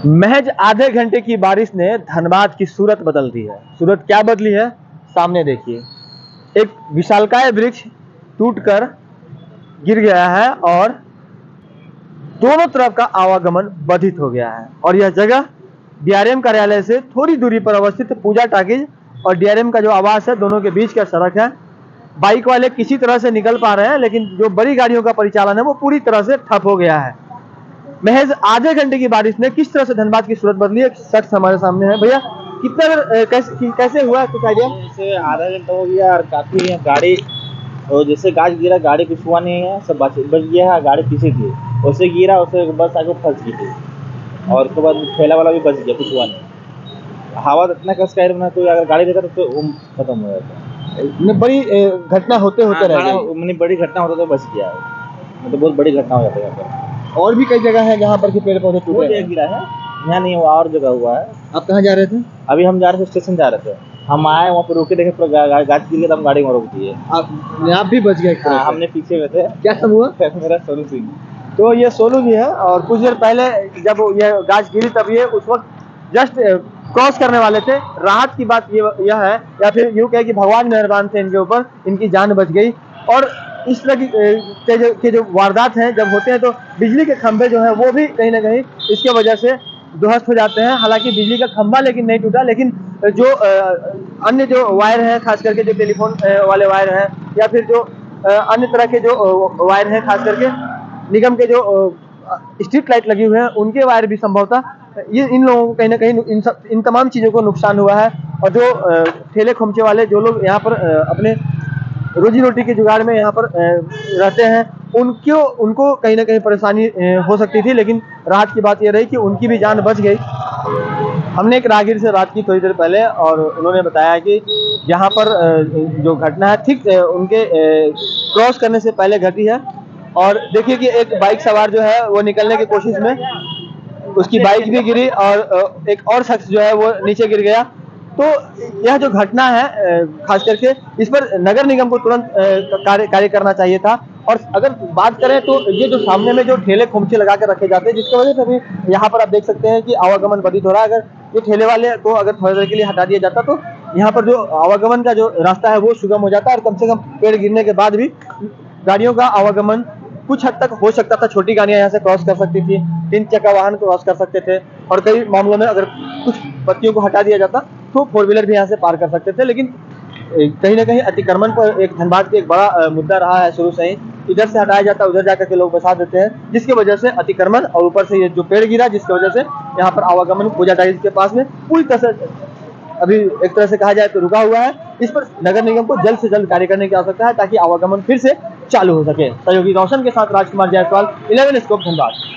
महज आधे घंटे की बारिश ने धनबाद की सूरत बदल दी है। सूरत क्या बदली है, सामने देखिए। एक विशालकाय वृक्ष टूटकर गिर गया है और दोनों तरफ का आवागमन बाधित हो गया है। और यह जगह डीआरएम कार्यालय से थोड़ी दूरी पर अवस्थित पूजा टाकीज और डीआरएम का जो आवास है, दोनों के बीच का सड़क है। बाइक वाले किसी तरह से निकल पा रहे हैं, लेकिन जो बड़ी गाड़ियों का परिचालन है वो पूरी तरह से ठप हो गया है। महज आधे घंटे की बारिश ने किस तरह से धनबाद की सूरत बदली है, एक शख्स हमारे सामने है। भैया, कितना देर कैसे हुआ, कुछ आइडिया? जैसे आधा घंटा हो गया और काफी गाड़ी, और जैसे गाज गिरा, गाड़ी कुछ हुआ नहीं है, सब बच गया है। गाड़ी पीछे थी, उससे गिरा, उससे बस आगे फंस गई थी, और उसके बाद ठेला वाला भी बच गया, कुछ हुआ नहीं। हवा इतना कस का ना, तो अगर गाड़ी देखा तो खत्म हो जाता। बड़ी घटना होते होते रह गई। बड़ी घटना होता तो बच गया, मतलब बहुत बड़ी घटना हो जाता है यहाँ पर। और भी कई जगह है जहाँ पर पेड़ पौधे टूटे हैं। गिरा है, यहाँ नहीं हुआ, और जगह हुआ है। आप कहाँ जा रहे थे? अभी हम जा रहे थे, स्टेशन जा रहे थे। हम आए वहाँ पर, रुके, देखे पूरा गाज गिर गया, तो हम गाड़ी में रोक दिए। आप भी बच गए? हाँ, हमने पीछे में थे। क्या सब हुआ? मेरा सोनू सिंह। तो ये सोनू जी है, और कुछ देर पहले जब ये गाज गिरी तब ये उस वक्त जस्ट क्रॉस करने वाले थे। राहत की बात यह है, या फिर यूँ कहे कि भगवान मेहरबान थे इनके ऊपर, इनकी जान बच गई। और इस तरह के जो वारदात हैं जब होते हैं, तो बिजली के खंभे जो है वो भी कहीं ना कहीं इसके वजह से ध्वस्त हो जाते हैं। हालांकि बिजली का खंभा लेकिन नहीं टूटा, लेकिन जो अन्य जो वायर है, खास करके जो टेलीफोन वाले वायर हैं, या फिर जो अन्य तरह के जो वायर हैं, खास करके निगम के जो स्ट्रीट लाइट लगी हुई है, उनके वायर भी संभवतः ये इन लोगों को कहीं ना कहीं इन तमाम चीज़ों को नुकसान हुआ है। और जो ठेले खोमचे वाले जो लोग यहाँ पर अपने रोजी रोटी के जुगाड़ में यहाँ पर रहते हैं, उनको कहीं ना कहीं परेशानी हो सकती थी, लेकिन राहत की बात यह रही कि उनकी भी जान बच गई। हमने एक राहगीर से बात की थोड़ी देर पहले, और उन्होंने बताया कि यहाँ पर जो घटना है ठीक उनके क्रॉस करने से पहले घटी है। और देखिए कि एक बाइक सवार जो है वो निकलने की कोशिश में उसकी बाइक भी गिरी, और एक और शख्स जो है वो नीचे गिर गया। तो यह जो घटना है, खास करके इस पर नगर निगम को तुरंत कार्य करना चाहिए था। और अगर बात करें तो ये जो सामने में जो ठेले खोमचे लगा कर रखे जाते हैं, जिसकी वजह से भी यहाँ पर आप देख सकते हैं कि आवागमन बाधित हो रहा है। अगर ये ठेले वाले को अगर थोड़ी देर के लिए हटा दिया जाता, तो यहाँ पर जो आवागमन का जो रास्ता है वो सुगम हो जाता, और कम से कम पेड़ गिरने के बाद भी गाड़ियों का आवागमन कुछ हद तक हो सकता था। छोटी गाड़ियां यहाँ से क्रॉस कर सकती थी, 3 चक्का वाहन क्रॉस कर सकते थे, और कई मामलों में अगर कुछ पत्तियों को हटा दिया जाता तो 4 व्हीलर भी यहाँ से पार कर सकते थे। लेकिन कहीं ना कहीं अतिक्रमण पर एक धनबाद के एक बड़ा मुद्दा रहा है शुरू से ही। इधर से हटाया जाता है, उधर जाकर के लोग बसा देते हैं, जिसकी वजह से अतिक्रमण, और ऊपर से ये जो पेड़ गिरा, जिसकी वजह से यहाँ पर आवागमन पूजा टाइल्स के पास में पूरी तरह से अभी एक तरह से कहा जाए तो रुका हुआ है। इस पर नगर निगम को जल्द से जल्द कार्य करने की आवश्यकता है, ताकि आवागमन फिर से चालू हो सके। सहयोगी रोशन के साथ राजकुमार जायसवाल, 11 स्कोप, धनबाद।